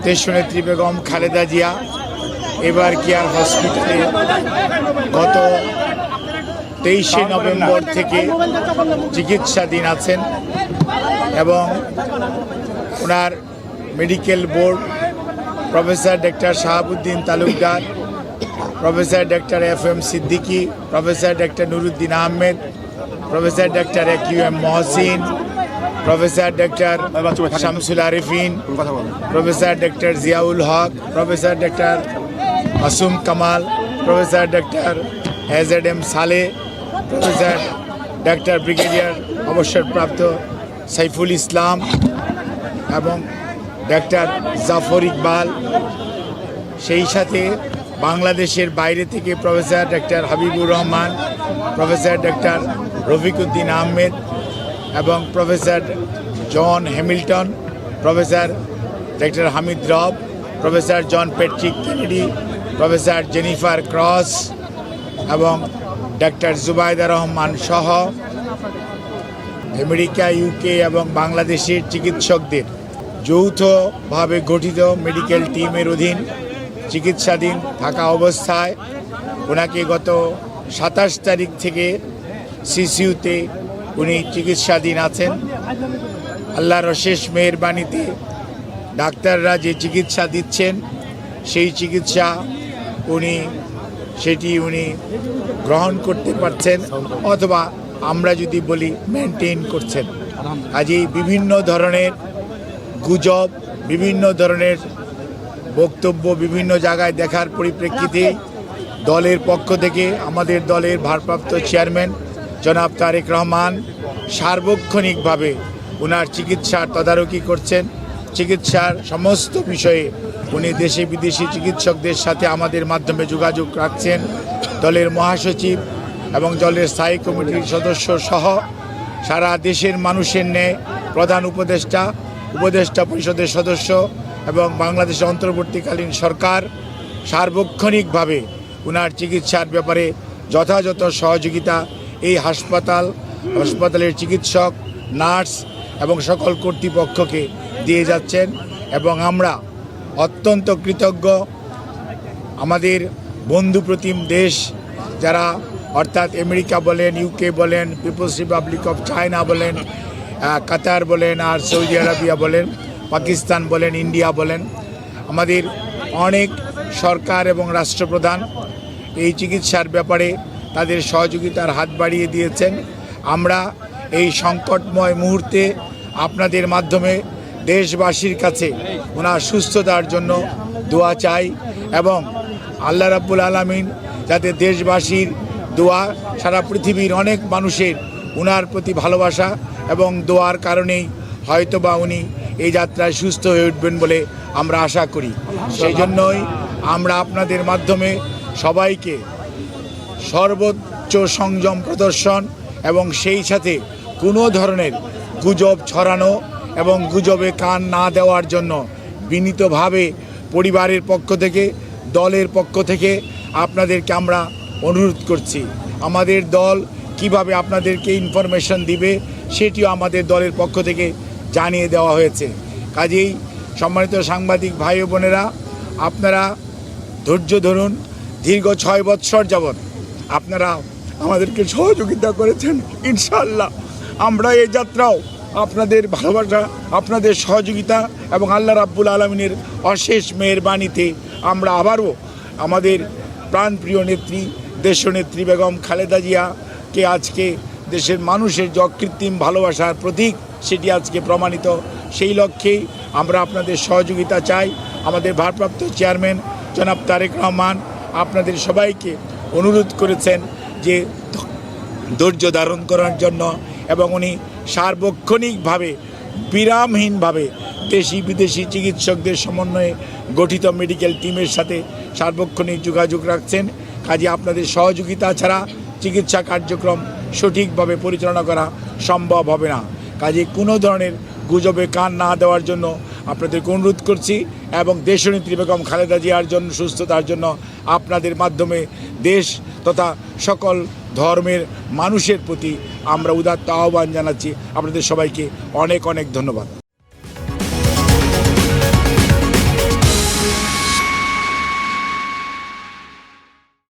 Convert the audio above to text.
দেশনেত্রী বেগম খালেদা জিয়া এবার কেয়ার হসপিটালে গত 23শে নভেম্বর থেকে চিকিৎসাধীন আছেন এবং ওনার medical board professor doctor Shahabuddin Talukdar, professor doctor FM Siddiqui, professor doctor Nuruddin Ahmed, professor doctor AQM Mohsin, professor doctor Shamsul Arefin, professor doctor Ziaul Haque, professor doctor Masum Kamal, professor doctor AZM Saleh, professor doctor brigadier অবসরপ্রাপ্ত সাইফুল ইসলাম এবং ডক্টর জাফর ইকবাল, সেই সাথে বাংলাদেশের বাইরে থেকে professor doctor Habibur Rahman, professor doctor Rafiquddin Ahmed এবং professor John Hamilton, professor doctor Hamid Rab, professor John Patrick Kennedy, professor Jennifer Cross এবং doctor Zubaida Rahman সহ আমেরিকা, ইউকে এবং বাংলাদেশের চিকিৎসকদের যৌথভাবে গঠিত মেডিকেল টিমের অধীন চিকিৎসাধীন থাকা অবস্থায় ওনাকে গত 27 তারিখ থেকে সিসিউতে উনি চিকিৎসাধীন আছেন। আল্লাহর অশেষ মেহেরবানিতে ডাক্তাররা যে চিকিৎসা দিচ্ছেন সেই চিকিৎসা সেটি উনি গ্রহণ করতে পারছেন অথবা আমরা যদি বলি মেনটেন করছেন। কাজেই বিভিন্ন ধরনের গুজব, বিভিন্ন ধরনের বক্তব্য বিভিন্ন জায়গায় দেখার পরিপ্রেক্ষিতে দলের পক্ষ থেকে আমাদের দলের ভারপ্রাপ্ত চেয়ারম্যান জনাব তারেক রহমান সার্বক্ষণিকভাবে ওনার চিকিৎসার তদারকি করছেন। চিকিৎসার সমস্ত বিষয়ে উনি দেশে বিদেশি চিকিৎসকদের সাথে আমাদের মাধ্যমে যোগাযোগ রাখছেন। দলের মহাসচিব এবং দলের স্থায়ী কমিটির সদস্য সহ সারা দেশের মানুষের ন্যায় প্রধান উপদেষ্টা পরিষদের সদস্য এবং বাংলাদেশের অন্তর্বর্তীকালীন সরকার সার্বক্ষণিকভাবে ওনার চিকিৎসার ব্যাপারে যথাযথ সহযোগিতা এই হাসপাতালের চিকিৎসক, নার্স এবং সকল কর্তৃপক্ষকে দিয়ে যাচ্ছেন এবং আমরা অত্যন্ত কৃতজ্ঞ। আমাদের বন্ধুপ্রতিম দেশ যারা অর্থাৎ আমেরিকা বলেন, ইউকে বলেন, পিপলস রিপাবলিক অফ চায়না বলেন, কাতার বলেন, আর সৌদি আরবিয়া বলেন, পাকিস্তান বলেন, ইন্ডিয়া বলেন, আমাদের অনেক সরকার এবং রাষ্ট্রপ্রধান এই চিকিৎসার ব্যাপারে তাদের সহযোগিতার হাত বাড়িয়ে দিয়েছেন। আমরা এই সংকটময় মুহূর্তে আপনাদের মাধ্যমে দেশবাসীর কাছে ওনার সুস্থতার জন্য দোয়া চাই এবং আল্লাহ রাব্বুল আলামিন যাতে দেশবাসীর দোয়া, সারা পৃথিবীর অনেক মানুষের ওনার প্রতি ভালোবাসা এবং দোয়ার কারণেই হয়তোবা উনি এই যাত্রায় সুস্থ হয়ে উঠবেন বলে আমরা আশা করি। সেই জন্যই আমরা আপনাদের মাধ্যমে সবাইকে সর্বোচ্চ সংযম প্রদর্শন এবং সেই সাথে কোনো ধরনের গুজব ছড়ানো এবং গুজবে কান না দেওয়ার জন্য বিনীতভাবে পরিবারের পক্ষ থেকে, দলের পক্ষ থেকে আপনাদেরকে আমরা অনুরোধ করছি। আমাদের দল কিভাবে আপনাদেরকে ইনফরমেশন দিবে সেটিও আমাদের দলের পক্ষ থেকে জানিয়ে দেওয়া হয়েছে। কাজেই সম্মানিত সাংবাদিক ভাই ও বোনেরা, আপনারা ধৈর্য ধরুন। দীর্ঘ 6 বৎসর যাবৎ আপনারা আমাদেরকে সহযোগিতা করেছেন। ইনশাআল্লাহ আমরা এই যাত্রাও আপনাদের ভালোবাসা, আপনাদের সহযোগিতা এবং আল্লাহ রাব্বুল আলামিনের অশেষ মেহেরবানিতে আমরা আবারও আমাদের প্রাণপ্রিয় নেত্রী দেশনেত্রী বেগম খালেদা জিয়াকে আজকে দেশের মানুষের যে অকৃত্রিম ভালোবাসার প্রতীক সেটি আজকে প্রমাণিত। সেই লক্ষ্যেই আমরা আপনাদের সহযোগিতা চাই। আমাদের ভারপ্রাপ্ত চেয়ারম্যান জনাব তারেক রহমান আপনাদের সবাইকে অনুরোধ করেছেন যে ধৈর্য ধারণ করার জন্য এবং উনি সার্বক্ষণিকভাবে বিরামহীনভাবে দেশি বিদেশি চিকিৎসকদের সমন্বয়ে গঠিত মেডিকেল টিমের সাথে সার্বক্ষণিক যোগাযোগ রাখছেন। কাজে আপনাদের সহযোগিতা ছাড়া চিকিৎসা কার্যক্রম সঠিকভাবে পরিচালনা করা সম্ভব হবে না। কাজে কোনো ধরনের গুজবে কান না দেওয়ার জন্য আপনাদেরকে অনুরোধ করছি এবং দেশনেত্রী বেগম খালেদা জিয়ার জন্য সুস্থতার জন্য আপনাদের মাধ্যমে দেশ তথা সকল ধর্মের মানুষের প্রতি আমরা উদাত্ত আহ্বান জানাচ্ছি। আপনাদের সবাইকে অনেক অনেক ধন্যবাদ।